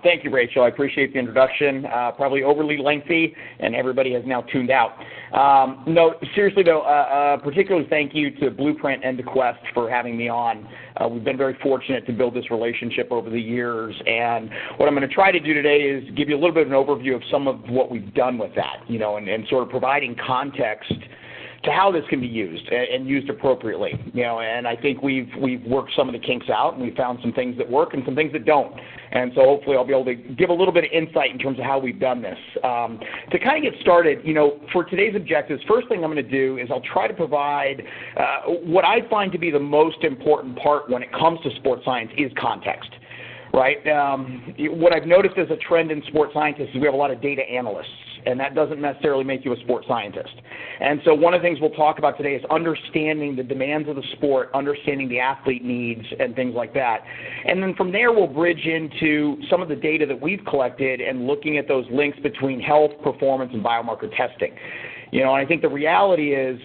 Thank you, Rachel. I appreciate the introduction. Probably overly lengthy, and everybody has now tuned out. No, seriously, though, particularly thank you to Blueprint and to Quest for having me on. We've been very fortunate to build this relationship over the years, and what I'm going to try to do today is give you a little bit of an overview of some of what we've done with that, and sort of providing context to how this can be used and used appropriately, and I think we've worked some of the kinks out, and we've found some things that work and some things that don't. And so hopefully I'll be able to give a little bit of insight in terms of how we've done this. To kind of get started, for today's objectives, first thing I'm going to do is I'll try to provide what I find to be the most important part when it comes to sports science is context. Right? What I've noticed as a trend in sports scientists is we have a lot of data analysts, and that doesn't necessarily make you a sports scientist. And so one of the things we'll talk about today is understanding the demands of the sport, understanding the athlete needs, and things like that. And then from there, we'll bridge into some of the data that we've collected and looking at those links between health, performance, and biomarker testing. And I think the reality is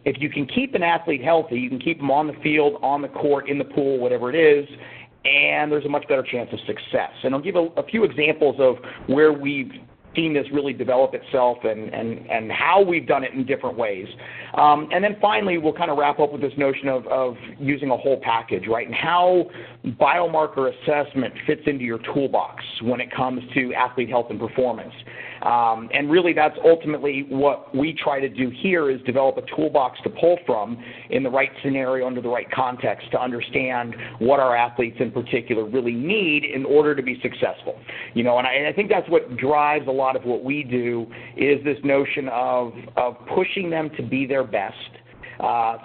if you can keep an athlete healthy, you can keep them on the field, on the court, in the pool, whatever it is, and there's a much better chance of success. And I'll give a few examples of where we've seen this really develop itself and how we've done it in different ways. And then finally, we'll kind of wrap up with this notion of using a whole package, right, and how biomarker assessment fits into your toolbox when it comes to athlete health and performance. And really that's ultimately what we try to do here is develop a toolbox to pull from in the right scenario under the right context to understand what our athletes in particular really need in order to be successful. And I think that's what drives a lot of what we do is this notion of pushing them to be their best,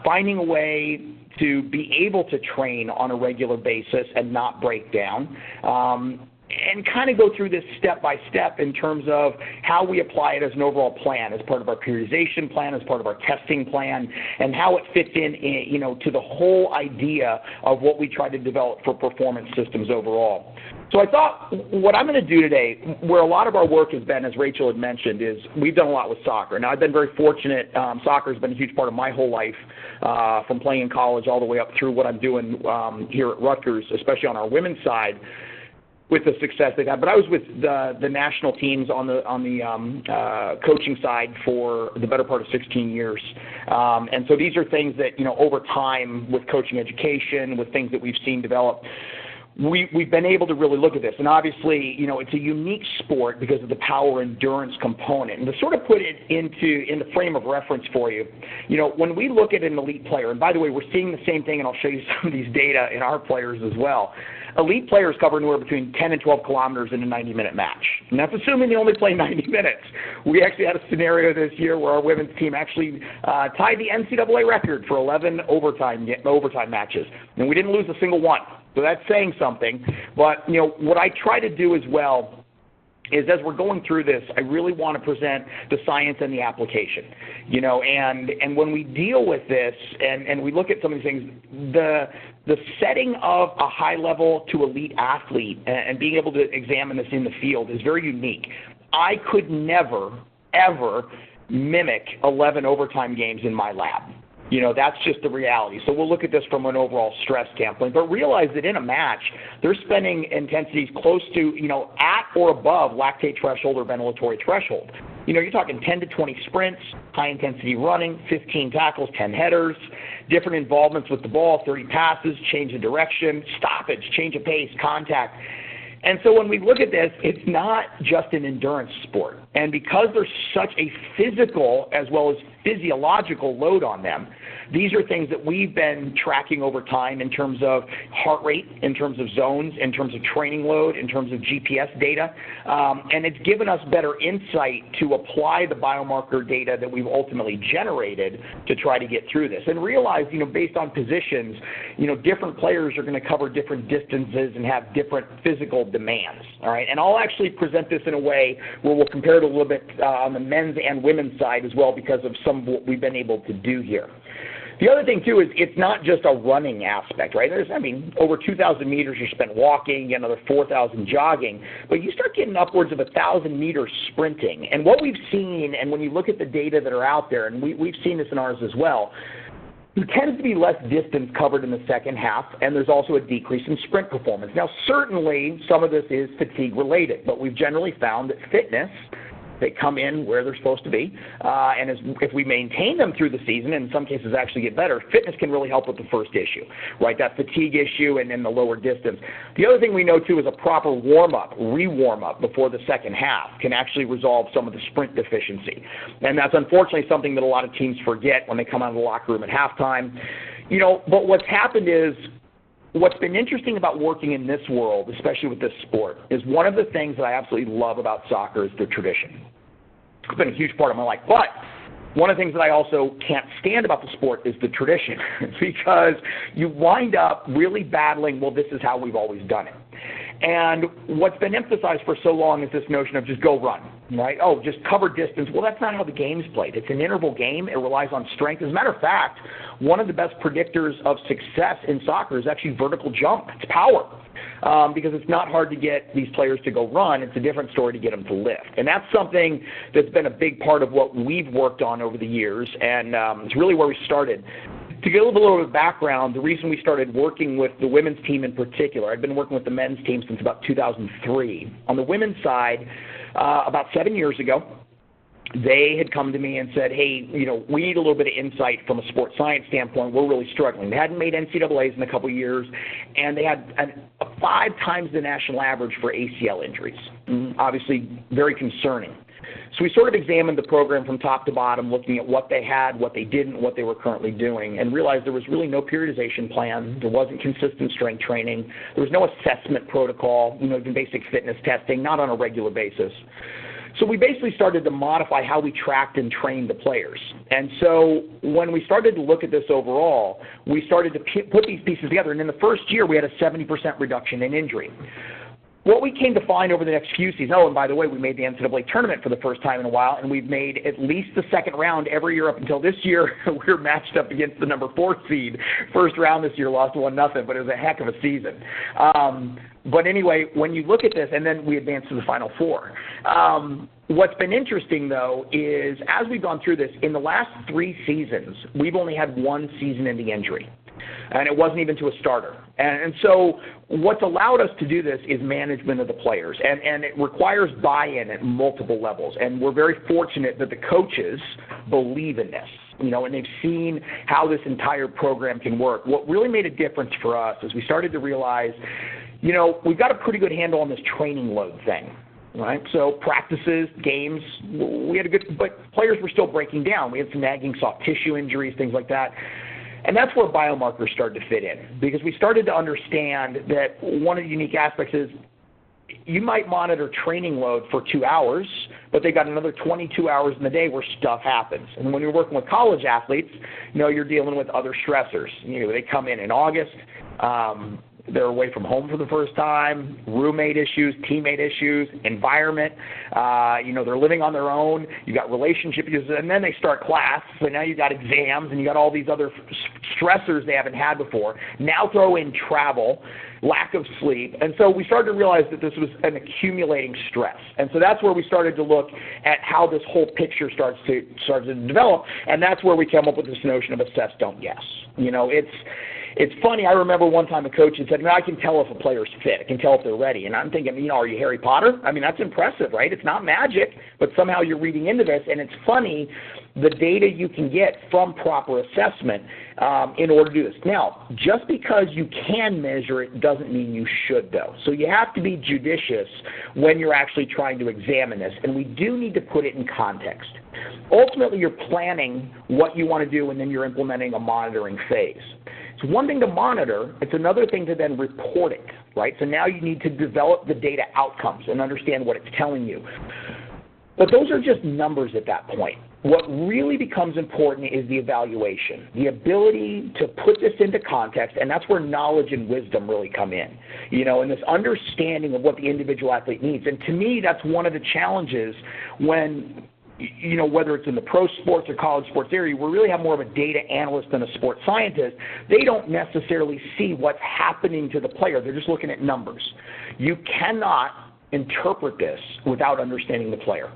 finding a way to be able to train on a regular basis and not break down. And kind of go through this step by step in terms of how we apply it as an overall plan, as part of our periodization plan, as part of our testing plan, and how it fits in, to the whole idea of what we try to develop for performance systems overall. So I thought what I'm going to do today, where a lot of our work has been, as Rachel had mentioned, is we've done a lot with soccer. Now, I've been very fortunate. Soccer has been a huge part of my whole life, from playing in college all the way up through what I'm doing here at Rutgers, especially on our women's side, with the success they've had. But I was with the national teams on the coaching side for the better part of 16 years. And so these are things that, over time with coaching education, with things that we've seen develop, we've been able to really look at this. And obviously, it's a unique sport because of the power endurance component. And to sort of put it in the frame of reference for you, when we look at an elite player, and by the way, we're seeing the same thing, and I'll show you some of these data in our players as well. Elite players cover anywhere between 10 and 12 kilometers in a 90-minute match. And that's assuming they only play 90 minutes. We actually had a scenario this year where our women's team actually tied the NCAA record for 11 overtime matches. And we didn't lose a single one. So that's saying something. But, what I try to do as well is as we're going through this, I really want to present the science and the application, and when we deal with this and we look at some of these things, the setting of a high-level to elite athlete and being able to examine this in the field is very unique. I could never, ever mimic 11 overtime games in my lab. That's just the reality. So we'll look at this from an overall stress standpoint, but realize that in a match, they're spending intensities close to, at or above lactate threshold or ventilatory threshold. You're talking 10 to 20 sprints, high-intensity running, 15 tackles, 10 headers, different involvements with the ball, 30 passes, change of direction, stoppage, change of pace, contact. And so when we look at this, it's not just an endurance sport. And because there's such a physical as well as physiological load on them, these are things that we've been tracking over time in terms of heart rate, in terms of zones, in terms of training load, in terms of GPS data. And it's given us better insight to apply the biomarker data that we've ultimately generated to try to get through this. And realize, based on positions, different players are going to cover different distances and have different physical demands. All right. And I'll actually present this in a way where we'll compare it a little bit on the men's and women's side as well because of some of what we've been able to do here. The other thing, too, is it's not just a running aspect, right? Over 2,000 meters you're spent walking, another 4,000 jogging, but you start getting upwards of 1,000 meters sprinting. And what we've seen, and when you look at the data that are out there, and we've seen this in ours as well, there tends to be less distance covered in the second half, and there's also a decrease in sprint performance. Now, certainly some of this is fatigue-related, but we've generally found that fitness, they come in where they're supposed to be, and if we maintain them through the season, and in some cases actually get better, fitness can really help with the first issue, right? That fatigue issue and then the lower distance. The other thing we know, too, is a proper warm-up, re-warm-up before the second half can actually resolve some of the sprint deficiency. And that's unfortunately something that a lot of teams forget when they come out of the locker room at halftime. But what's happened is, what's been interesting about working in this world, especially with this sport, is one of the things that I absolutely love about soccer is the tradition. It's been a huge part of my life. But one of the things that I also can't stand about the sport is the tradition, because you wind up really battling, well, this is how we've always done it. And what's been emphasized for so long is this notion of just go run, right? Oh, just cover distance. Well, that's not how the game's played. It's an interval game. It relies on strength. As a matter of fact, one of the best predictors of success in soccer is actually vertical jump. It's power, because it's not hard to get these players to go run. It's a different story to get them to lift. And that's something that's been a big part of what we've worked on over the years, and it's really where we started. To get a little bit of background, the reason we started working with the women's team in particular, I've been working with the men's team since about 2003. On the women's side, about 7 years ago, they had come to me and said, hey, we need a little bit of insight from a sports science standpoint. We're really struggling. They hadn't made NCAAs in a couple of years, and they had 5 times the national average for ACL injuries. Obviously, very concerning. So we sort of examined the program from top to bottom, looking at what they had, what they didn't, what they were currently doing, and realized there was really no periodization plan. There wasn't consistent strength training. There was no assessment protocol, even basic fitness testing, not on a regular basis. So we basically started to modify how we tracked and trained the players. And so when we started to look at this overall, we started to put these pieces together. And in the first year, we had a 70% reduction in injury. What we came to find over the next few seasons, and by the way, we made the NCAA tournament for the first time in a while, and we've made at least the second round every year up until this year. We were matched up against the number 4 seed. First round this year, lost 1-0, but it was a heck of a season. But anyway, when you look at this, and then we advanced to the Final Four. What's been interesting, though, is as we've gone through this, in the last 3 seasons, we've only had 1 season-ending injury. And it wasn't even to a starter. And so what's allowed us to do this is management of the players. And it requires buy-in at multiple levels. And we're very fortunate that the coaches believe in this, and they've seen how this entire program can work. What really made a difference for us is we started to realize, we've got a pretty good handle on this training load thing. Right, so practices, games, we had but players were still breaking down. We had some nagging soft tissue injuries, things like that. And that's where biomarkers started to fit in, because we started to understand that one of the unique aspects is you might monitor training load for 2 hours, but they got another 22 hours in the day where stuff happens. And when you're working with college athletes, you're dealing with other stressors. They come in August. They're away from home for the first time, roommate issues, teammate issues, environment. They're living on their own. You got relationship issues, and then they start class. So now you got exams, and you got all these other stressors they haven't had before. Now throw in travel, lack of sleep. And so we started to realize that this was an accumulating stress. And so that's where we started to look at how this whole picture starts to develop. And that's where we came up with this notion of assess, don't guess. It's funny. I remember one time a coach had said, I can tell if a player's fit. I can tell if they're ready. And I'm thinking, are you Harry Potter? I mean, that's impressive, right? It's not magic, but somehow you're reading into this. And it's funny, the data you can get from proper assessment in order to do this. Now, just because you can measure it doesn't mean you should, though. So you have to be judicious when you're actually trying to examine this. And we do need to put it in context. Ultimately, you're planning what you want to do, and then you're implementing a monitoring phase. It's one thing to monitor. It's another thing to then report it, right? So now you need to develop the data outcomes and understand what it's telling you. But those are just numbers at that point. What really becomes important is the evaluation, the ability to put this into context, and that's where knowledge and wisdom really come in, and this understanding of what the individual athlete needs. And to me, that's one of the challenges when whether it's in the pro sports or college sports area, we really have more of a data analyst than a sports scientist. They don't necessarily see what's happening to the player. They're just looking at numbers. You cannot interpret this without understanding the player.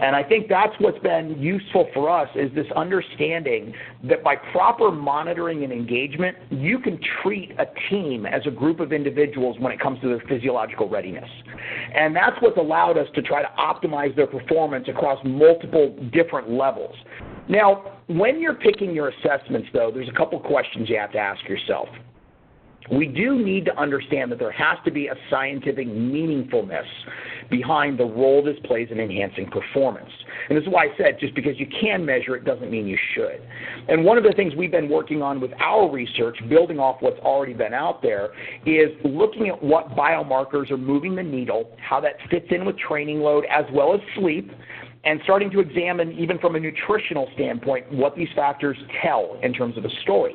And I think that's what's been useful for us is this understanding that by proper monitoring and engagement, you can treat a team as a group of individuals when it comes to their physiological readiness. And that's what's allowed us to try to optimize their performance across multiple different levels. Now, when you're picking your assessments, though, there's a couple questions you have to ask yourself. We do need to understand that there has to be a scientific meaningfulness behind the role this plays in enhancing performance. And this is why I said just because you can measure it doesn't mean you should. And one of the things we've been working on with our research, building off what's already been out there, is looking at what biomarkers are moving the needle, how that fits in with training load as well as sleep, and starting to examine, even from a nutritional standpoint, what these factors tell in terms of a story.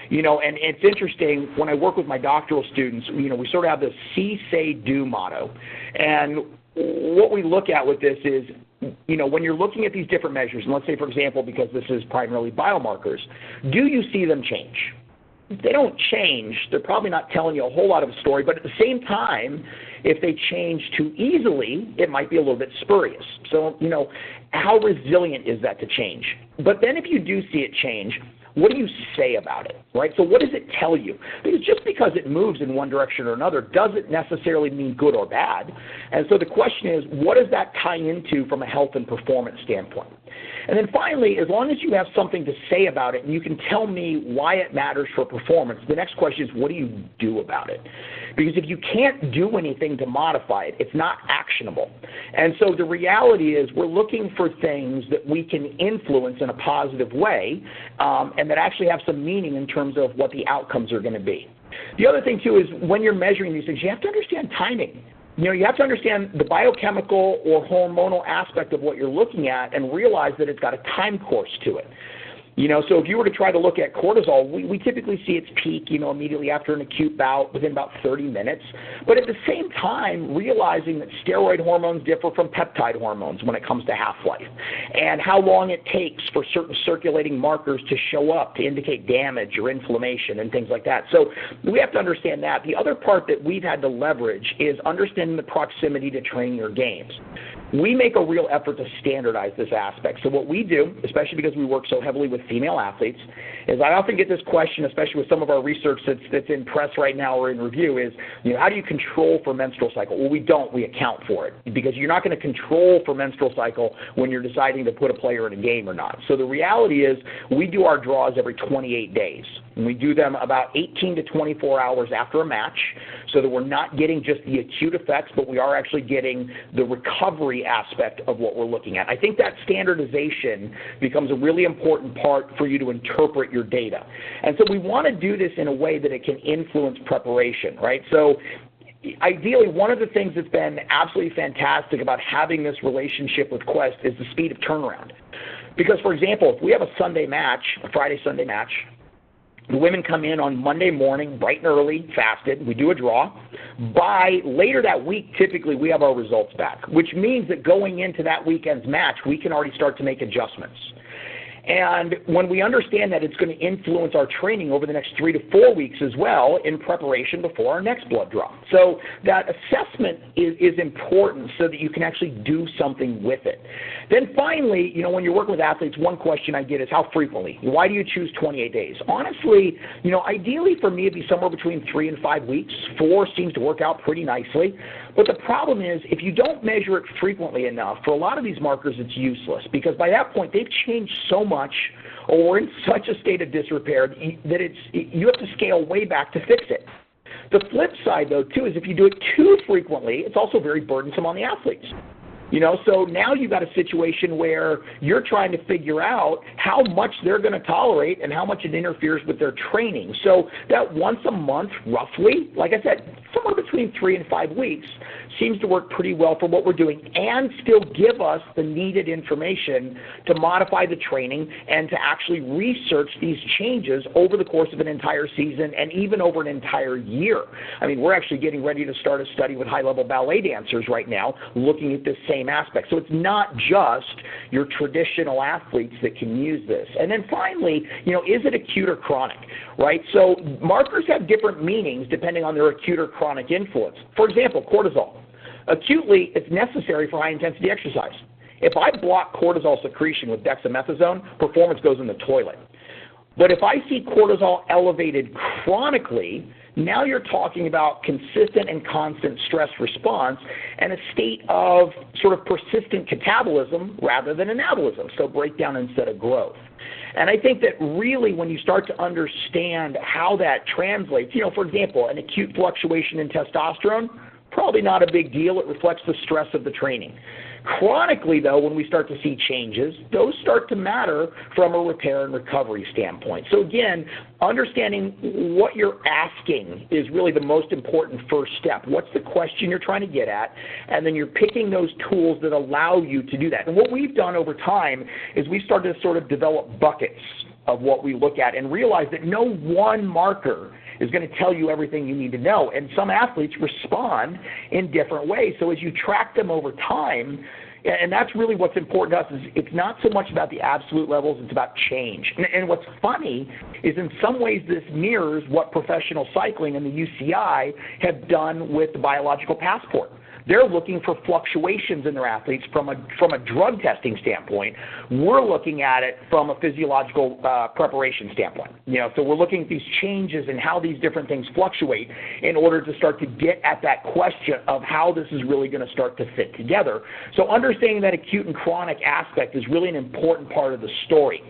You know, and it's interesting, when I work with my doctoral students, you know, we sort of have this see, say, do motto. And what we look at with this is, you know, when you're looking at these different measures, and let's say, for example, because this is primarily biomarkers, do you see them change? If they don't change, they're probably not telling you a whole lot of a story, but at the same time, if they change too easily, it might be a little bit spurious. So, you know, how resilient is that to change? But then if you do see it change, what do you say about it, right? So what does it tell you? Because just because it moves in one direction or another doesn't necessarily mean good or bad. And so the question is, what does that tie into from a health and performance standpoint? And then finally, as long as you have something to say about it and you can tell me why it matters for performance, the next question is, what do you do about it? Because if you can't do anything to modify it, it's not actionable. And so the reality is we're looking for things that we can influence in a positive way and that actually have some meaning in terms of what the outcomes are going to be. The other thing, too, is when you're measuring these things, you have to understand timing. You know, you have to understand the biochemical or hormonal aspect of what you're looking at and realize that it's got a time course to it. You know, so if you were to try to look at cortisol, we typically see its peak, you know, immediately after an acute bout within about 30 minutes. But at the same time, realizing that steroid hormones differ from peptide hormones when it comes to half-life, and how long it takes for certain circulating markers to show up to indicate damage or inflammation and things like that. So we have to understand that. The other part that we've had to leverage is understanding the proximity to training or games. We make a real effort to standardize this aspect. So what we do, especially because we work so heavily with female athletes, is I often get this question, especially with some of our research that's in press right now or in review, is, you know, how do you control for menstrual cycle? Well, we don't. We account for it, because you're not going to control for menstrual cycle when you're deciding to put a player in a game or not. So the reality is we do our draws every 28 days. And we do them about 18 to 24 hours after a match, so that we're not getting just the acute effects, but we are actually getting the recovery aspect of what we're looking at. I think that standardization becomes a really important part for you to interpret your data. And so we want to do this in a way that it can influence preparation, right? So ideally, one of the things that's been absolutely fantastic about having this relationship with Quest is the speed of turnaround. Because, for example, if we have a Sunday match, a Friday-Sunday match, the women come in on Monday morning, bright and early, fasted. We do a draw. By later that week, typically, we have our results back, which means that going into that weekend's match, we can already start to make adjustments. And when we understand that, it's going to influence our training over the next 3 to 4 weeks as well in preparation before our next blood draw. So that assessment is important so that you can actually do something with it. Then finally, you know, when you're working with athletes, one question I get is how frequently? Why do you choose 28 days? Honestly, you know, ideally for me, it'd be somewhere between 3 and 5 weeks. 4 seems to work out pretty nicely. But the problem is, if you don't measure it frequently enough, for a lot of these markers, it's useless, because by that point, they've changed so much, or we're in such a state of disrepair that you have to scale way back to fix it. The flip side, though, too, is if you do it too frequently, it's also very burdensome on the athletes. You know, so now you've got a situation where you're trying to figure out how much they're going to tolerate and how much it interferes with their training. So that once a month, roughly, like I said, somewhere between 3 and 5 weeks, seems to work pretty well for what we're doing and still give us the needed information to modify the training and to actually research these changes over the course of an entire season and even over an entire year. I mean, we're actually getting ready to start a study with high-level ballet dancers right now looking at this same aspect. So it's not just your traditional athletes that can use this. And then finally, you know, is it acute or chronic, right? So markers have different meanings depending on their acute or chronic influence. For example, cortisol. Acutely, it's necessary for high-intensity exercise. If I block cortisol secretion with dexamethasone, performance goes in the toilet. But if I see cortisol elevated chronically, now you're talking about consistent and constant stress response and a state of sort of persistent catabolism rather than anabolism, so breakdown instead of growth. And I think that really when you start to understand how that translates, for example, an acute fluctuation in testosterone, probably not a big deal. It reflects the stress of the training. Chronically, though, when we start to see changes, those start to matter from a repair and recovery standpoint. So again, understanding what you're asking is really the most important first step. What's the question you're trying to get at? And then you're picking those tools that allow you to do that. And what we've done over time is we started to sort of develop buckets of what we look at and realize that no one marker is going to tell you everything you need to know. And some athletes respond in different ways. So as you track them over time, and that's really what's important to us, is it's not so much about the absolute levels, it's about change. And what's funny is in some ways this mirrors what professional cycling and the UCI have done with the biological passport. They're looking for fluctuations in their athletes from a drug testing standpoint. We're looking at it from a physiological preparation standpoint. So we're looking at these changes and how these different things fluctuate in order to start to get at that question of how this is really going to start to fit together. So understanding that acute and chronic aspect is really an important part of the story.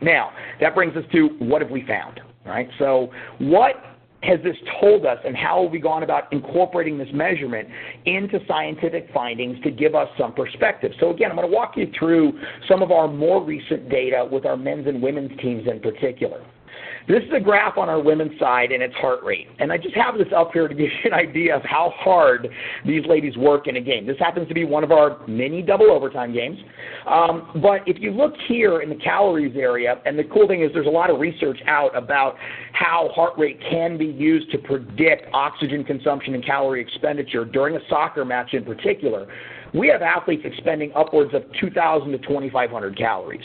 Now, that brings us to what have we found, right? So what has this told us, and how have we gone about incorporating this measurement into scientific findings to give us some perspective? So again, I'm going to walk you through some of our more recent data with our men's and women's teams in particular. This is a graph on our women's side, and it's heart rate. And I just have this up here to give you an idea of how hard these ladies work in a game. This happens to be one of our mini double overtime games. But if you look here in the calories area, and the cool thing is there's a lot of research out about how heart rate can be used to predict oxygen consumption and calorie expenditure during a soccer match in particular. We have athletes expending upwards of 2,000 to 2,500 calories.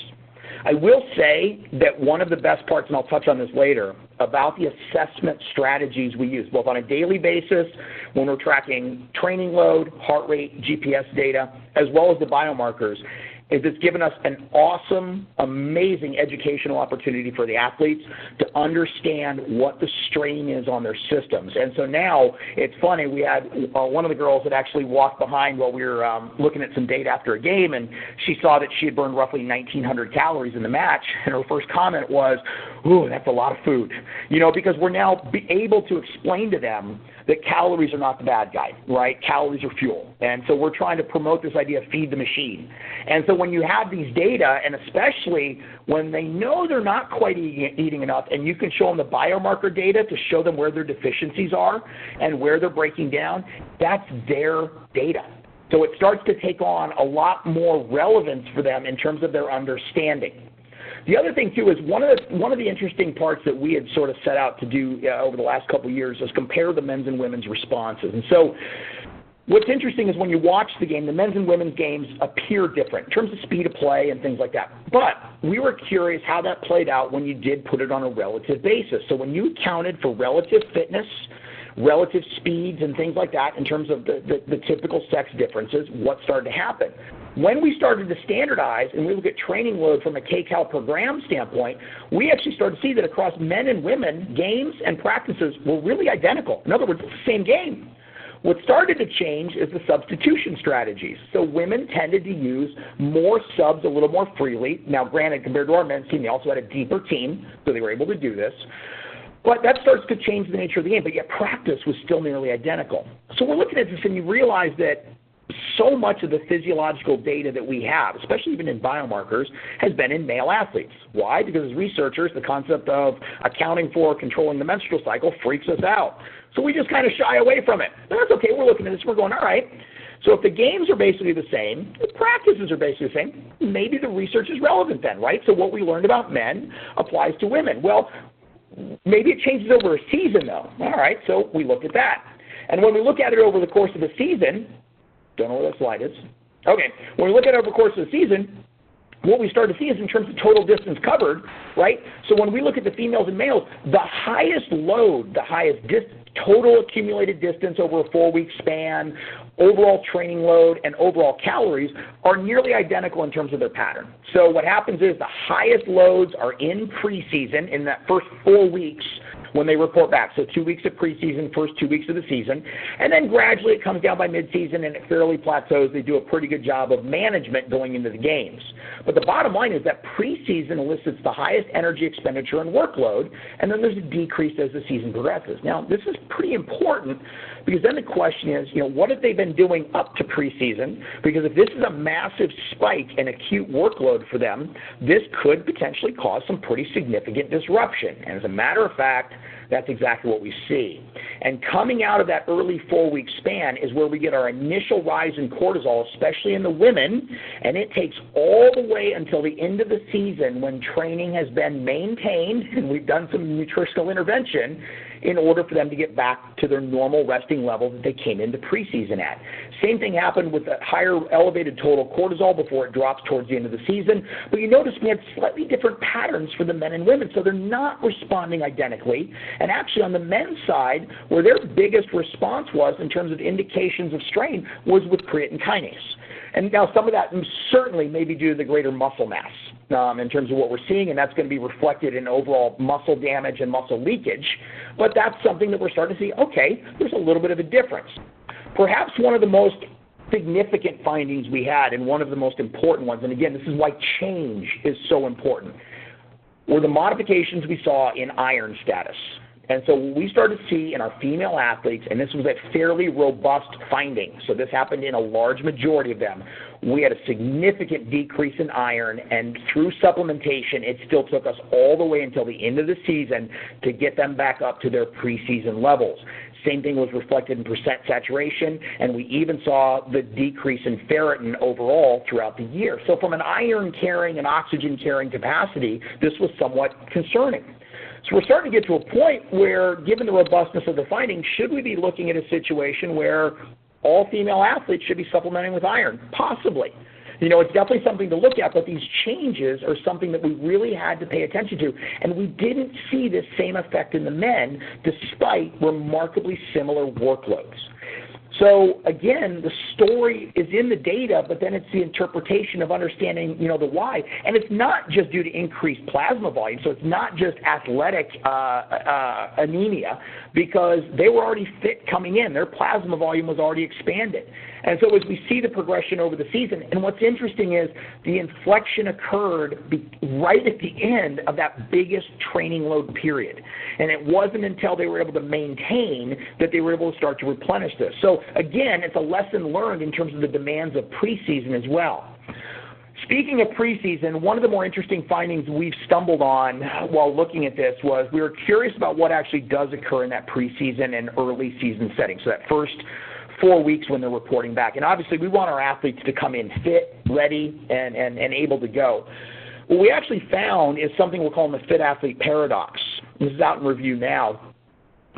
I will say that one of the best parts, and I'll touch on this later, about the assessment strategies we use, both on a daily basis when we're tracking training load, heart rate, GPS data, as well as the biomarkers, is it's given us an awesome, amazing educational opportunity for the athletes to understand what the strain is on their systems. And so now it's funny, we had one of the girls that actually walked behind while we were looking at some data after a game, and she saw that she had burned roughly 1,900 calories in the match, and her first comment was, ooh, that's a lot of food. Because we're now able to explain to them that calories are not the bad guy, right? Calories are fuel. And so we're trying to promote this idea of feed the machine. And so when you have these data, and especially when they know they're not quite eating enough, and you can show them the biomarker data to show them where their deficiencies are and where they're breaking down, that's their data. So it starts to take on a lot more relevance for them in terms of their understanding. The other thing, too, is one of the interesting parts that we had sort of set out to do over the last couple of years is compare the men's and women's responses. And so what's interesting is when you watch the game, the men's and women's games appear different in terms of speed of play and things like that. But we were curious how that played out when you did put it on a relative basis. So when you accounted for relative fitness, relative speeds, and things like that in terms of the typical sex differences, what started to happen? When we started to standardize and we look at training load from a kcal per gram standpoint, we actually started to see that across men and women, games and practices were really identical. In other words, it's the same game. What started to change is the substitution strategies. So women tended to use more subs a little more freely. Now, granted, compared to our men's team, they also had a deeper team, so they were able to do this. But that starts to change the nature of the game, but yet practice was still nearly identical. So we're looking at this and you realize that so much of the physiological data that we have, especially even in biomarkers, has been in male athletes. Why? Because as researchers, the concept of accounting for controlling the menstrual cycle freaks us out. So we just kind of shy away from it. But that's okay. We're looking at this. We're going, all right. So if the games are basically the same, the practices are basically the same, maybe the research is relevant then, right? So what we learned about men applies to women. Well, maybe it changes over a season, though. All right, so we looked at that. And when we look at it over the course of the season, don't know where that slide is. Okay, when we look at it over the course of the season, what we start to see is in terms of total distance covered, right? So when we look at the females and males, the highest load, the highest total accumulated distance over a 4-week span, overall training load, and overall calories are nearly identical in terms of their pattern. So what happens is the highest loads are in preseason in that first 4 weeks when they report back. So 2 weeks of preseason, first 2 weeks of the season. And then gradually it comes down by midseason and it fairly plateaus. They do a pretty good job of management going into the games. But the bottom line is that preseason elicits the highest energy expenditure and workload, and then there's a decrease as the season progresses. Now, this is pretty important because then the question is, what have they been doing up to preseason? Because if this is a massive spike in acute workload for them, this could potentially cause some pretty significant disruption. And as a matter of fact, that's exactly what we see. And coming out of that early 4-week span is where we get our initial rise in cortisol, especially in the women, and it takes all the way until the end of the season when training has been maintained and we've done some nutritional intervention in order for them to get back to their normal resting level that they came into preseason at. Same thing happened with a higher elevated total cortisol before it drops towards the end of the season, but you notice we had slightly different patterns for the men and women, so they're not responding identically. And actually on the men's side, where their biggest response was in terms of indications of strain was with creatine kinase. And now some of that certainly may be due to the greater muscle mass in terms of what we're seeing, and that's going to be reflected in overall muscle damage and muscle leakage. But that's something that we're starting to see, okay, there's a little bit of a difference. Perhaps one of the most significant findings we had, and one of the most important ones, and again, this is why change is so important, were the modifications we saw in iron status. And so what we started to see in our female athletes, and this was a fairly robust finding, so this happened in a large majority of them, we had a significant decrease in iron, and through supplementation, it still took us all the way until the end of the season to get them back up to their preseason levels. Same thing was reflected in percent saturation, and we even saw the decrease in ferritin overall throughout the year. So from an iron-carrying and oxygen-carrying capacity, this was somewhat concerning. So we're starting to get to a point where, given the robustness of the findings, should we be looking at a situation where all female athletes should be supplementing with iron? Possibly. It's definitely something to look at, but these changes are something that we really had to pay attention to. And we didn't see this same effect in the men, despite remarkably similar workloads. So again, the story is in the data, but then it's the interpretation of understanding, the why. And it's not just due to increased plasma volume, so it's not just athletic anemia, because they were already fit coming in. Their plasma volume was already expanded. And so as we see the progression over the season, and what's interesting is the inflection occurred right at the end of that biggest training load period. And it wasn't until they were able to maintain that they were able to start to replenish this. So again, it's a lesson learned in terms of the demands of preseason as well. Speaking of preseason, one of the more interesting findings we've stumbled on while looking at this was we were curious about what actually does occur in that preseason and early season setting. So that first 4 weeks when they're reporting back. And obviously we want our athletes to come in fit, ready, and able to go. What we actually found is something we're calling the fit athlete paradox. This is out in review now.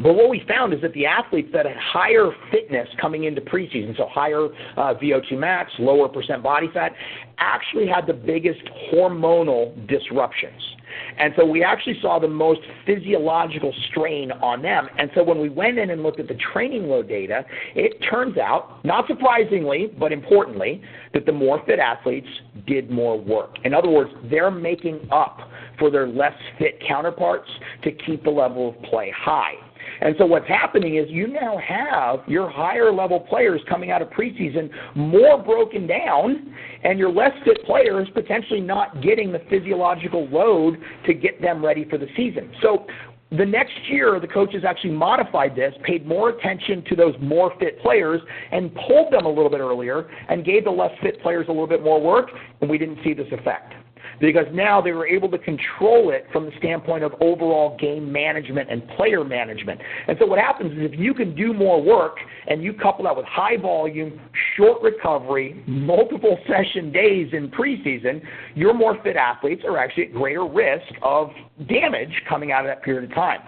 But what we found is that the athletes that had higher fitness coming into preseason, so higher VO2 max, lower percent body fat, actually had the biggest hormonal disruptions. And so we actually saw the most physiological strain on them. And so when we went in and looked at the training load data, it turns out, not surprisingly, but importantly, that the more fit athletes did more work. In other words, they're making up for their less fit counterparts to keep the level of play high. And so what's happening is you now have your higher level players coming out of preseason more broken down, and your less fit players potentially not getting the physiological load to get them ready for the season. So the next year, the coaches actually modified this, paid more attention to those more fit players, and pulled them a little bit earlier and gave the less fit players a little bit more work, and we didn't see this effect. Because now they were able to control it from the standpoint of overall game management and player management. And so what happens is if you can do more work and you couple that with high volume, short recovery, multiple session days in preseason, your more fit athletes are actually at greater risk of damage coming out of that period of time.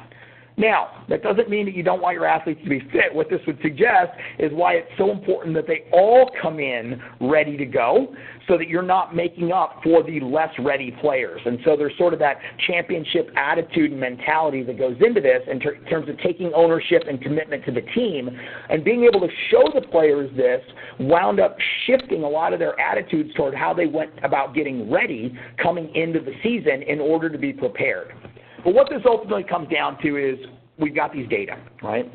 Now, that doesn't mean that you don't want your athletes to be fit. What this would suggest is why it's so important that they all come in ready to go so that you're not making up for the less ready players. And so there's sort of that championship attitude and mentality that goes into this in terms of taking ownership and commitment to the team. And being able to show the players this wound up shifting a lot of their attitudes toward how they went about getting ready coming into the season in order to be prepared. But what this ultimately comes down to is we've got these data, right?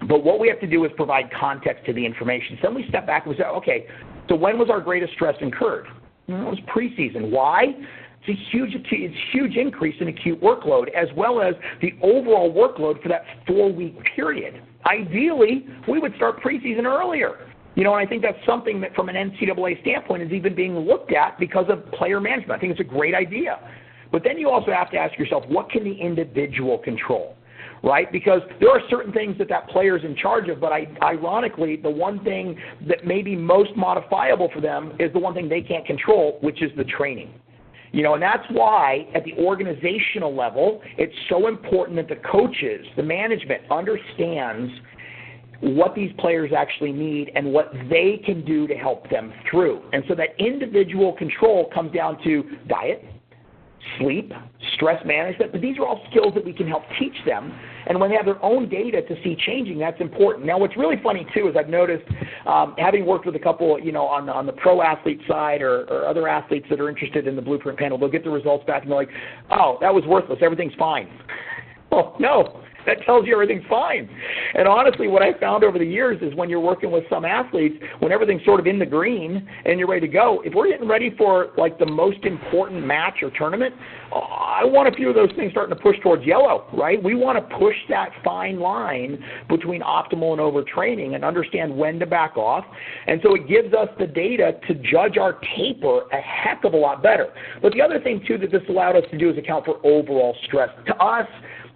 But what we have to do is provide context to the information. So then we step back and we say, okay, so when was our greatest stress incurred? It was preseason. Why? It's a huge increase in acute workload as well as the overall workload for that 4-week period. Ideally, we would start preseason earlier. And I think that's something that from an NCAA standpoint is even being looked at because of player management. I think it's a great idea. But then you also have to ask yourself, what can the individual control, right? Because there are certain things that player is in charge of, but ironically, the one thing that may be most modifiable for them is the one thing they can't control, which is the training. And that's why at the organizational level, it's so important that the coaches, the management understands what these players actually need and what they can do to help them through. And so that individual control comes down to diet, sleep, stress management, but these are all skills that we can help teach them. And when they have their own data to see changing, that's important. Now, what's really funny, too, is I've noticed, having worked with a couple, on the pro athlete side or other athletes that are interested in the Blueprint panel, they'll get the results back and they're like, oh, that was worthless. Everything's fine. Well, no. That tells you everything's fine. And honestly, what I found over the years is when you're working with some athletes, when everything's sort of in the green and you're ready to go, if we're getting ready for like the most important match or tournament, I want a few of those things starting to push towards yellow, right? We want to push that fine line between optimal and overtraining and understand when to back off. And so it gives us the data to judge our taper a heck of a lot better. But the other thing, too, that this allowed us to do is account for overall stress. To us,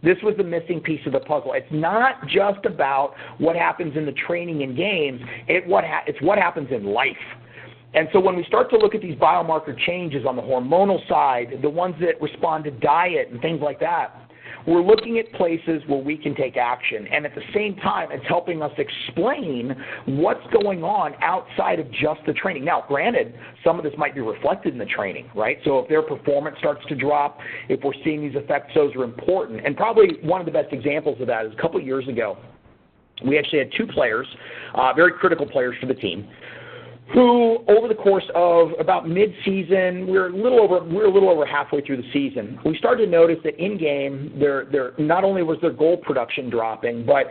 this was the missing piece of the puzzle. It's not just about what happens in the training and games. It's what happens in life. And so when we start to look at these biomarker changes on the hormonal side, the ones that respond to diet and things like that, we're looking at places where we can take action. And at the same time, it's helping us explain what's going on outside of just the training. Now, granted, some of this might be reflected in the training, right? So if their performance starts to drop, if we're seeing these effects, those are important. And probably one of the best examples of that is a couple of years ago, we actually had 2 players, very critical players for the team, who over the course of about mid-season, we're a little over halfway through the season, we started to notice that in-game, not only was their goal production dropping, but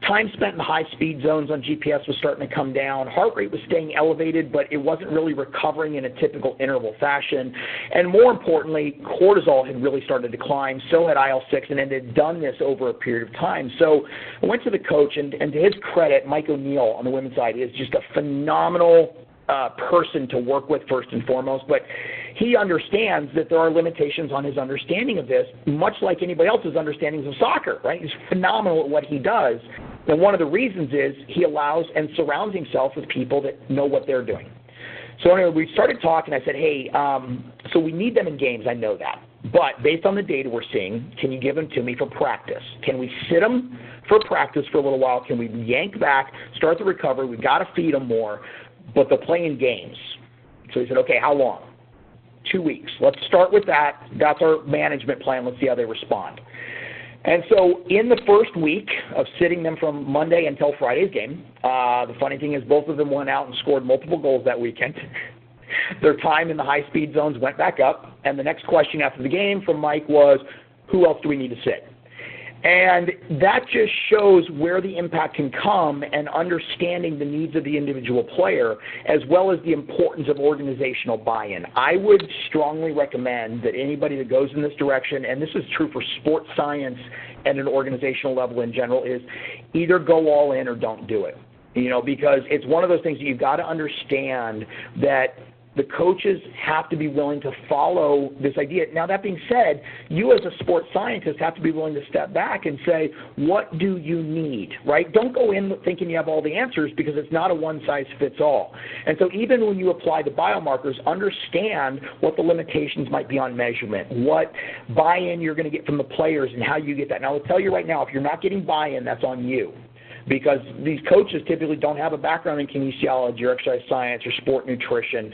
time spent in the high-speed zones on GPS was starting to come down. Heart rate was staying elevated, but it wasn't really recovering in a typical interval fashion. And more importantly, cortisol had really started to decline, so had IL-6, and it had done this over a period of time. So I went to the coach, and to his credit, Mike O'Neill on the women's side is just a phenomenal person to work with first and foremost, but he understands that there are limitations on his understanding of this, much like anybody else's understandings of soccer, right? He's phenomenal at what he does, and one of the reasons is he allows and surrounds himself with people that know what they're doing. So anyway, we started talking. I said, hey, so we need them in games, I know that, but based on the data we're seeing, can you give them to me for practice? Can we sit them for practice for a little while? Can we yank back, start the recovery? We've got to feed them more. But they'll play in games. So he said, okay, how long? 2 weeks. Let's start with that. That's our management plan. Let's see how they respond. And so in the first week of sitting them from Monday until Friday's game, the funny thing is both of them went out and scored multiple goals that weekend. Their time in the high-speed zones went back up. And the next question after the game from Mike was, who else do we need to sit? And that just shows where the impact can come and understanding the needs of the individual player as well as the importance of organizational buy-in. I would strongly recommend that anybody that goes in this direction, and this is true for sports science at an organizational level in general, is either go all in or don't do it. Because it's one of those things that you've got to understand that The coaches have to be willing to follow this idea. Now, that being said, you as a sports scientist have to be willing to step back and say, what do you need, right? Don't go in thinking you have all the answers, because it's not a one-size-fits-all. And so even when you apply the biomarkers, understand what the limitations might be on measurement, what buy-in you're going to get from the players and how you get that. Now, I'll tell you right now, if you're not getting buy-in, that's on you, because these coaches typically don't have a background in kinesiology or exercise science or sport nutrition.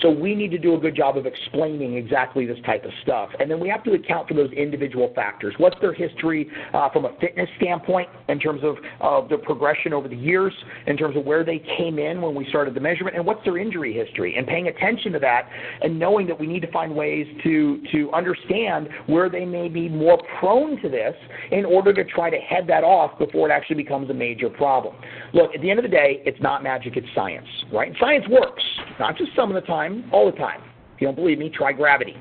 So we need to do a good job of explaining exactly this type of stuff. And then we have to account for those individual factors. What's their history from a fitness standpoint in terms of the progression over the years, in terms of where they came in when we started the measurement, and what's their injury history, and paying attention to that and knowing that we need to find ways to understand where they may be more prone to this in order to try to head that off before it actually becomes a major problem. Look, at the end of the day, it's not magic, it's science, right? And science works, not just some of the time, all the time. If you don't believe me, try gravity.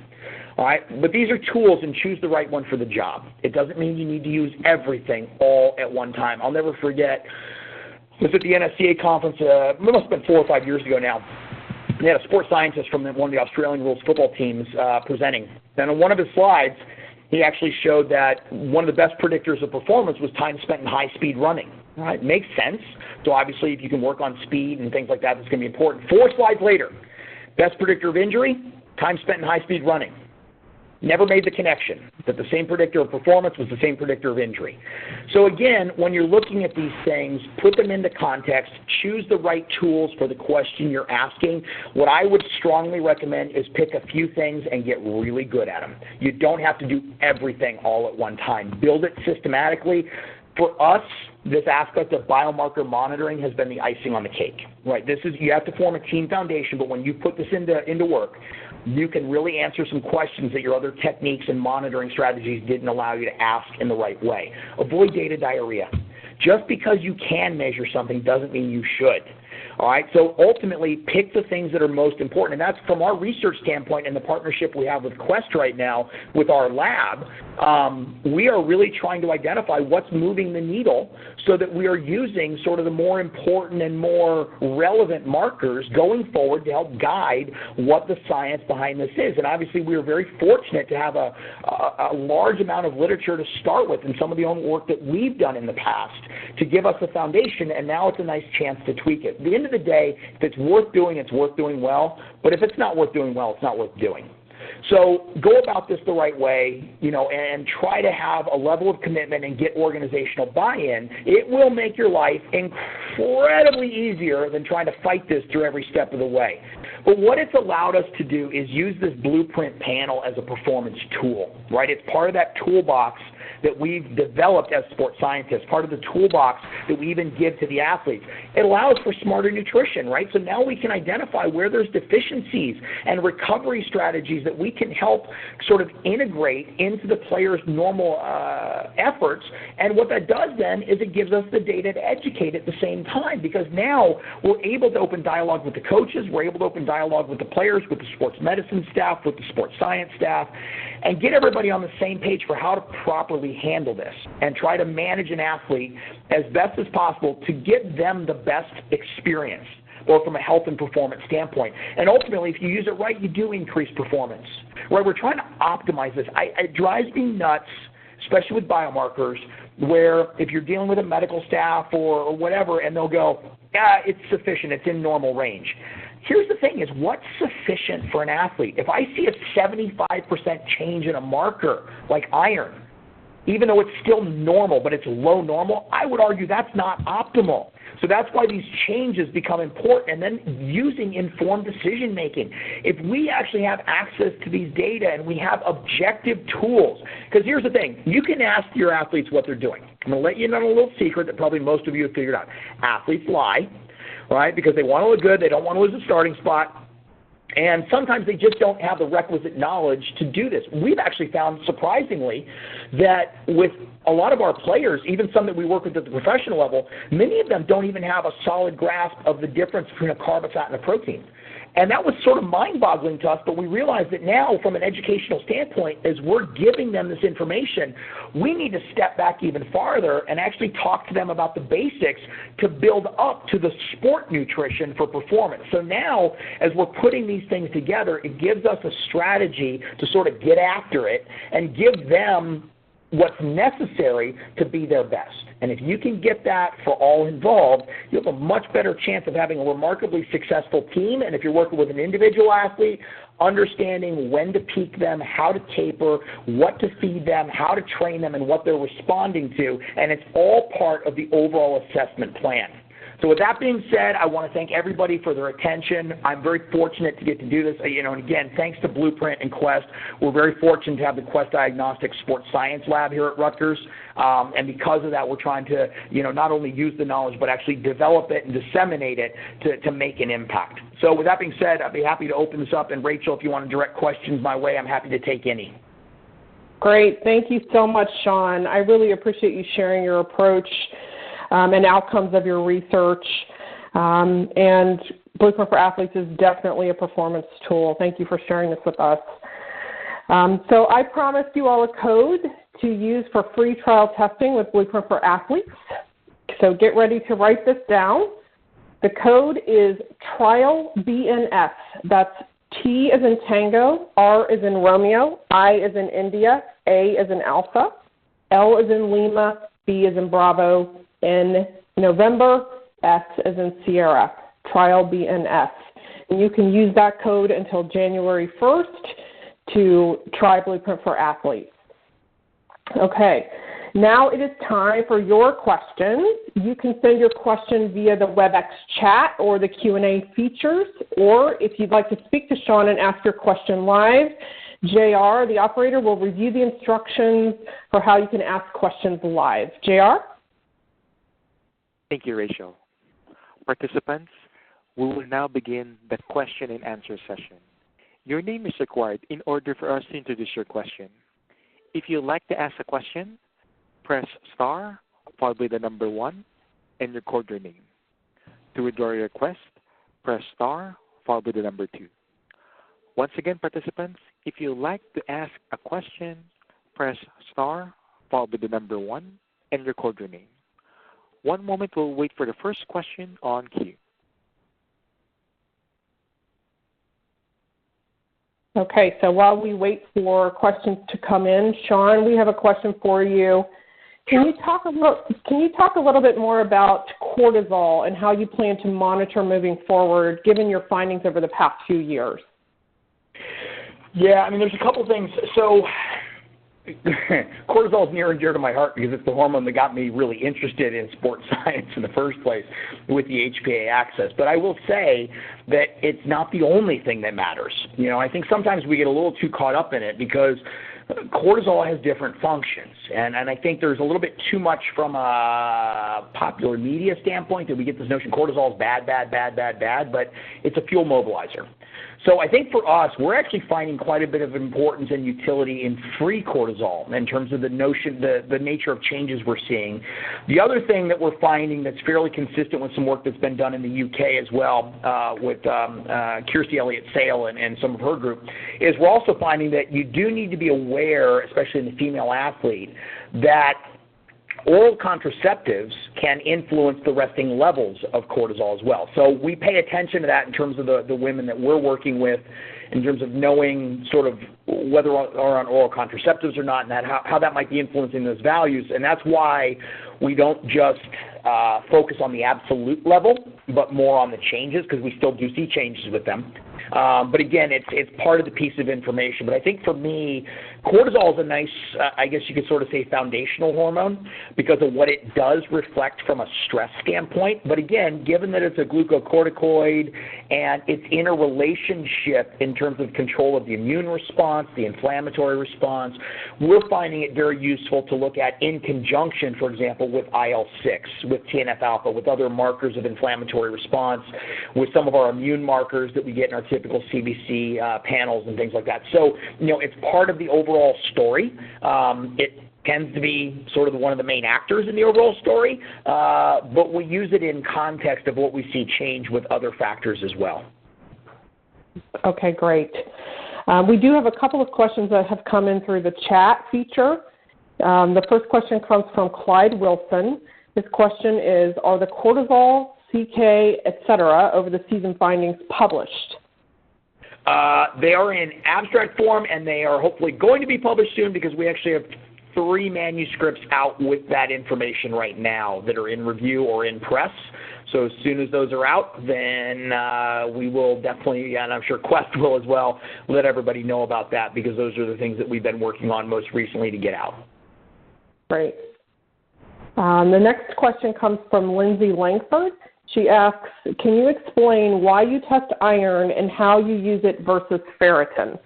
All right? But these are tools, and choose the right one for the job. It doesn't mean you need to use everything all at one time. I'll never forget, I was at the NSCA conference, it must have been 4 or 5 years ago now. They had a sports scientist from one of the Australian rules football teams presenting. And on one of his slides, he actually showed that one of the best predictors of performance was time spent in high-speed running. All right? Makes sense. So obviously, if you can work on speed and things like that, that's going to be important. 4 slides later, best predictor of injury, time spent in high-speed running. Never made the connection that the same predictor of performance was the same predictor of injury. So again, when you're looking at these things, put them into context, choose the right tools for the question you're asking. What I would strongly recommend is pick a few things and get really good at them. You don't have to do everything all at one time. Build it systematically. For us, this aspect of biomarker monitoring has been the icing on the cake, right? You have to form a team foundation, but when you put this into work, you can really answer some questions that your other techniques and monitoring strategies didn't allow you to ask in the right way. Avoid data diarrhea. Just because you can measure something doesn't mean you should. All right, so ultimately pick the things that are most important, and that's from our research standpoint and the partnership we have with Quest right now with our lab. We are really trying to identify what's moving the needle so that we are using sort of the more important and more relevant markers going forward to help guide what the science behind this is. And obviously we are very fortunate to have a large amount of literature to start with and some of the own work that we've done in the past to give us a foundation, and now it's a nice chance to tweak it. At the end of the day, if it's worth doing well, but if it's not worth doing well, it's not worth doing. So go about this the right way, and try to have a level of commitment and get organizational buy-in. It will make your life incredibly easier than trying to fight this through every step of the way. But what it's allowed us to do is use this blueprint panel as a performance tool, right? It's part of that toolbox that we've developed as sports scientists, part of the toolbox that we even give to the athletes. It allows for smarter nutrition, right? So now we can identify where there's deficiencies and recovery strategies that we can help sort of integrate into the player's normal efforts. And what that does then is it gives us the data to educate at the same time, because now we're able to open dialogue with the coaches, we're able to open dialogue with the players, with the sports medicine staff, with the sports science staff, and get everybody on the same page for how to properly handle this and try to manage an athlete as best as possible to give them the best experience, both from a health and performance standpoint. And ultimately, if you use it right, you do increase performance. Right? We're trying to optimize this. It drives me nuts, especially with biomarkers, where if you're dealing with a medical staff or whatever, and they'll go, yeah, it's sufficient, it's in normal range. Here's the thing is, what's sufficient for an athlete? If I see a 75% change in a marker like iron, even though it's still normal, but it's low normal, I would argue that's not optimal. So that's why these changes become important, and then using informed decision-making. If we actually have access to these data and we have objective tools, because here's the thing, you can ask your athletes what they're doing. I'm going to let you know a little secret that probably most of you have figured out. Athletes lie, right, because they want to look good, they don't want to lose a starting spot. And sometimes they just don't have the requisite knowledge to do this. We've actually found, surprisingly, that with a lot of our players, even some that we work with at the professional level, many of them don't even have a solid grasp of the difference between a carb, a fat, and a protein. And that was sort of mind-boggling to us, but we realized that now from an educational standpoint, as we're giving them this information, we need to step back even farther and actually talk to them about the basics to build up to the sport nutrition for performance. So now, as we're putting these things together, it gives us a strategy to sort of get after it and give them what's necessary to be their best. And if you can get that for all involved, you have a much better chance of having a remarkably successful team. And if you're working with an individual athlete, understanding when to peak them, how to taper, what to feed them, how to train them, and what they're responding to. And it's all part of the overall assessment plan. So with that being said, I want to thank everybody for their attention. I'm very fortunate to get to do this. And again, thanks to Blueprint and Quest, we're very fortunate to have the Quest Diagnostics Sports Science Lab here at Rutgers. And because of that, we're trying to, not only use the knowledge, but actually develop it and disseminate it to make an impact. So with that being said, I'd be happy to open this up. And Rachel, if you want to direct questions my way, I'm happy to take any. Great. Thank you so much, Shawn. I really appreciate you sharing your approach and outcomes of your research. And Blueprint for Athletes is definitely a performance tool. Thank you for sharing this with us. So I promised you all a code to use for free trial testing with Blueprint for Athletes. So get ready to write this down. The code is TRIAL-BNS. That's T as in Tango, R as in Romeo, I as in India, A as in Alpha, L as in Lima, B as in Bravo, N November, S as in Sierra, TRIAL-BNS. And you can use that code until January 1st to try Blueprint for Athletes. Okay, now it is time for your questions. You can send your question via the WebEx chat or the Q&A features, or if you'd like to speak to Shawn and ask your question live, JR, the operator, will review the instructions for how you can ask questions live. JR? Thank you, Rachel. Participants, we will now begin the question and answer session. Your name is required in order for us to introduce your question. If you'd like to ask a question, press star followed by the number 1 and record your name. To withdraw your request, press star followed by the number 2. Once again, participants, if you'd like to ask a question, press star followed by the number 1 and record your name. One moment, we'll wait for the first question on queue. Okay, so while we wait for questions to come in, Shawn, we have a question for you. Can you talk a little bit more about cortisol and how you plan to monitor moving forward, given your findings over the past few years? Yeah, there's a couple things. So cortisol is near and dear to my heart because it's the hormone that got me really interested in sports science in the first place with the HPA axis. But I will say that it's not the only thing that matters. I think sometimes we get a little too caught up in it because cortisol has different functions. And I think there's a little bit too much from a popular media standpoint that we get this notion cortisol is bad, but it's a fuel mobilizer. So I think for us, we're actually finding quite a bit of importance and utility in free cortisol in terms of the nature of changes we're seeing. The other thing that we're finding that's fairly consistent with some work that's been done in the UK as well with Kirstie Elliott-Sale and some of her group is we're also finding that you do need to be aware, especially in the female athlete, that oral contraceptives can influence the resting levels of cortisol as well. So we pay attention to that in terms of the women that we're working with in terms of knowing sort of whether they're on oral contraceptives or not and how that might be influencing those values. And that's why we don't just focus on the absolute level, but more on the changes because we still do see changes with them. But again, it's part of the piece of information. But I think for me, cortisol is a nice, I guess you could sort of say, foundational hormone because of what it does reflect from a stress standpoint. But again, given that it's a glucocorticoid and its interrelationship in terms of control of the immune response, the inflammatory response, we're finding it very useful to look at in conjunction, for example, with IL-6, with TNF-alpha, with other markers of inflammatory response, with some of our immune markers that we get in our typical CBC panels and things like that. So, it's part of the overall story. It tends to be sort of one of the main actors in the overall story, but we use it in context of what we see change with other factors as well. Okay, great. We do have a couple of questions that have come in through the chat feature. The first question comes from Clyde Wilson. His question is, are the cortisol, CK, et cetera, over the season findings published? They are in abstract form, and they are hopefully going to be published soon because we actually have 3 manuscripts out with that information right now that are in review or in press. So as soon as those are out, then we will definitely, and I'm sure Quest will as well, let everybody know about that because those are the things that we've been working on most recently to get out. Great. The next question comes from Lindsay Langford. She asks, can you explain why you test iron and how you use it versus ferritin?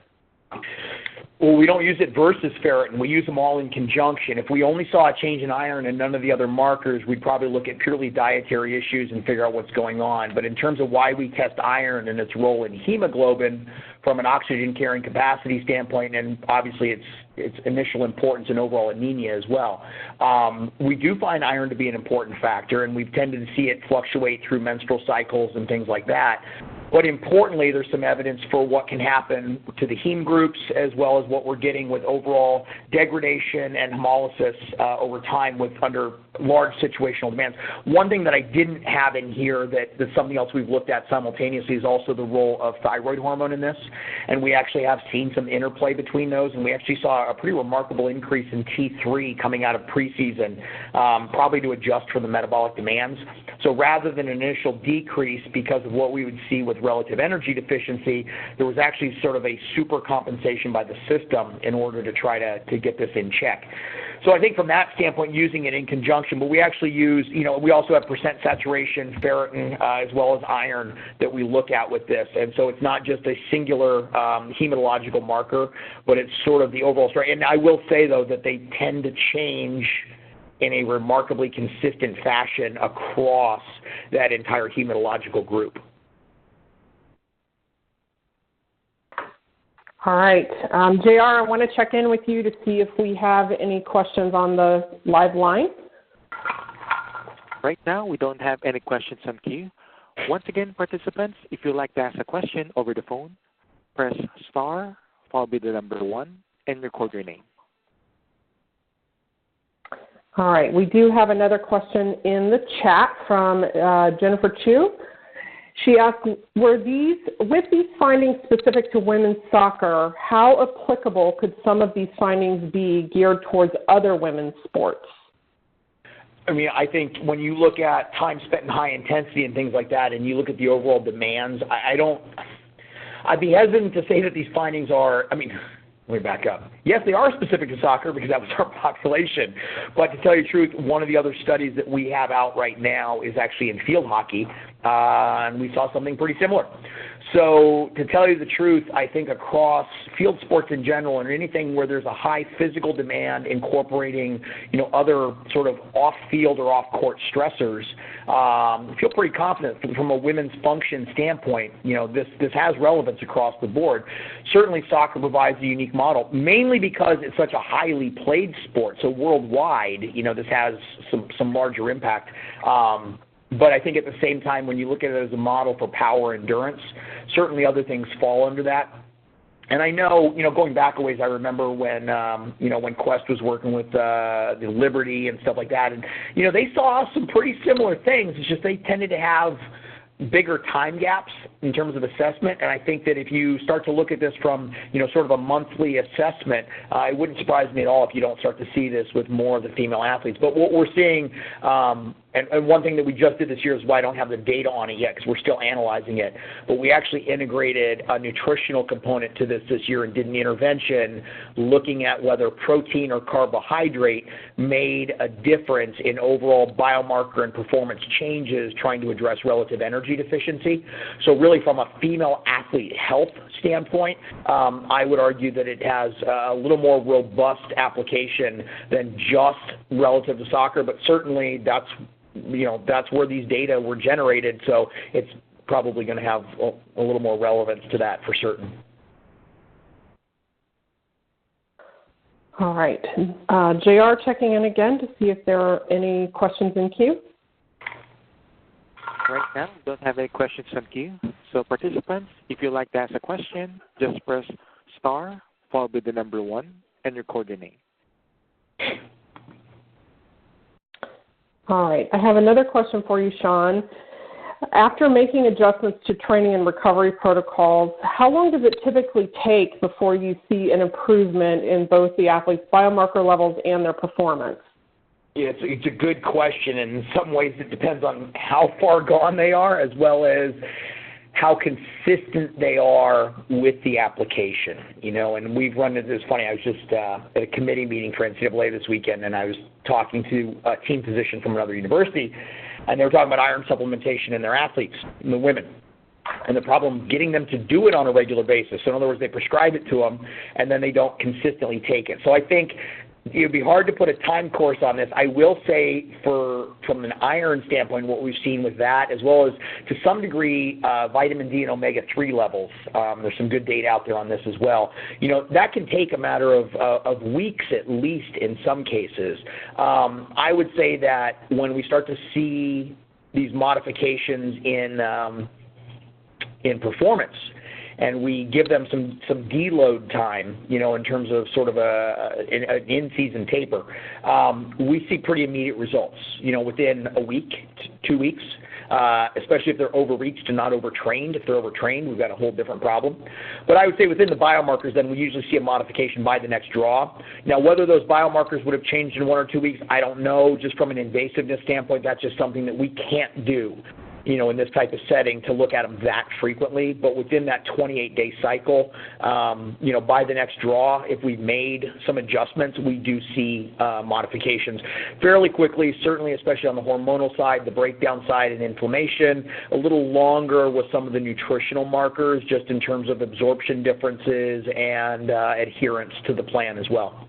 Well, we don't use it versus ferritin. We use them all in conjunction. If we only saw a change in iron and none of the other markers, we'd probably look at purely dietary issues and figure out what's going on. But in terms of why we test iron and its role in hemoglobin from an oxygen carrying capacity standpoint, and obviously its initial importance in overall anemia as well, we do find iron to be an important factor, and we've tended to see it fluctuate through menstrual cycles and things like that. But importantly, there's some evidence for what can happen to the heme groups as well as what we're getting with overall degradation and hemolysis over time under large situational demands. One thing that I didn't have in here that's something else we've looked at simultaneously is also the role of thyroid hormone in this. And we actually have seen some interplay between those, and we actually saw a pretty remarkable increase in T3 coming out of preseason, probably to adjust for the metabolic demands. So rather than an initial decrease because of what we would see with relative energy deficiency, there was actually sort of a super compensation by the system in order to try to get this in check. So I think from that standpoint, using it in conjunction, but we actually use, we also have percent saturation, ferritin, as well as iron that we look at with this. And so it's not just a singular hematological marker, but it's sort of the overall story. And I will say, though, that they tend to change in a remarkably consistent fashion across that entire hematological group. All right. JR, I want to check in with you to see if we have any questions on the live line. Right now, we don't have any questions on queue. Once again, participants, if you'd like to ask a question over the phone, press star, followed by the number 1, and record your name. All right. We do have another question in the chat from Jennifer Chu. She asked, with these findings specific to women's soccer, how applicable could some of these findings be geared towards other women's sports? I mean, I think when you look at time spent in high intensity and things like that, and you look at the overall demands, I'd be hesitant to say that these findings are, let me back up. Yes, they are specific to soccer because that was our population. But to tell you the truth, one of the other studies that we have out right now is actually in field hockey, and we saw something pretty similar. So to tell you the truth, I think across field sports in general and anything where there's a high physical demand incorporating, other sort of off-field or off-court stressors, I feel pretty confident from a women's function standpoint, this has relevance across the board. Certainly soccer provides a unique model, mainly because it's such a highly played sport. So worldwide, this has some larger impact. But I think at the same time, when you look at it as a model for power endurance, certainly other things fall under that. And I know, going back a ways, I remember when, when Quest was working with the Liberty and stuff like that, and, they saw some pretty similar things. It's just they tended to have bigger time gaps in terms of assessment, and I think that if you start to look at this from, sort of a monthly assessment, it wouldn't surprise me at all if you don't start to see this with more of the female athletes. But what we're seeing, and one thing that we just did this year is why I don't have the data on it yet because we're still analyzing it, but we actually integrated a nutritional component to this year and did an intervention looking at whether protein or carbohydrate made a difference in overall biomarker and performance changes trying to address relative energy deficiency. So really from a female athlete health standpoint, I would argue that it has a little more robust application than just relative to soccer, but certainly that's where these data were generated, so it's probably going to have a little more relevance to that for certain. All right. JR checking in again to see if there are any questions in queue. Right now, we don't have any questions on queue, So participants, if you'd like to ask a question, just press star followed by the number 1 and record your name. All right. I have another question for you, Shawn. After making adjustments to training and recovery protocols, how long does it typically take before you see an improvement in both the athletes' biomarker levels and their performance? Yeah, it's a good question, and in some ways it depends on how far gone they are as well as how consistent they are with the application, and we've run into this. Funny, I was just at a committee meeting for NCAA this weekend, and I was talking to a team physician from another university, and they were talking about iron supplementation in their athletes, in the women, and the problem getting them to do it on a regular basis. So in other words, they prescribe it to them, and then they don't consistently take it. So I think it would be hard to put a time course on this. I will say from an iron standpoint, what we've seen with that, as well as to some degree vitamin D and omega-3 levels, there's some good data out there on this as well. That can take a matter of weeks at least in some cases. I would say that when we start to see these modifications in performance, and we give them some deload time, in terms of sort of an in-season taper, we see pretty immediate results, within a week, 2 weeks, especially if they're overreached and not overtrained. If they're overtrained, we've got a whole different problem. But I would say within the biomarkers, then we usually see a modification by the next draw. Now, whether those biomarkers would have changed in 1 or 2 weeks, I don't know. Just from an invasiveness standpoint, that's just something that we can't do, in this type of setting, to look at them that frequently. But within that 28-day cycle, by the next draw, if we've made some adjustments, we do see modifications fairly quickly, certainly especially on the hormonal side, the breakdown side, and inflammation. A little longer with some of the nutritional markers, just in terms of absorption differences and adherence to the plan as well.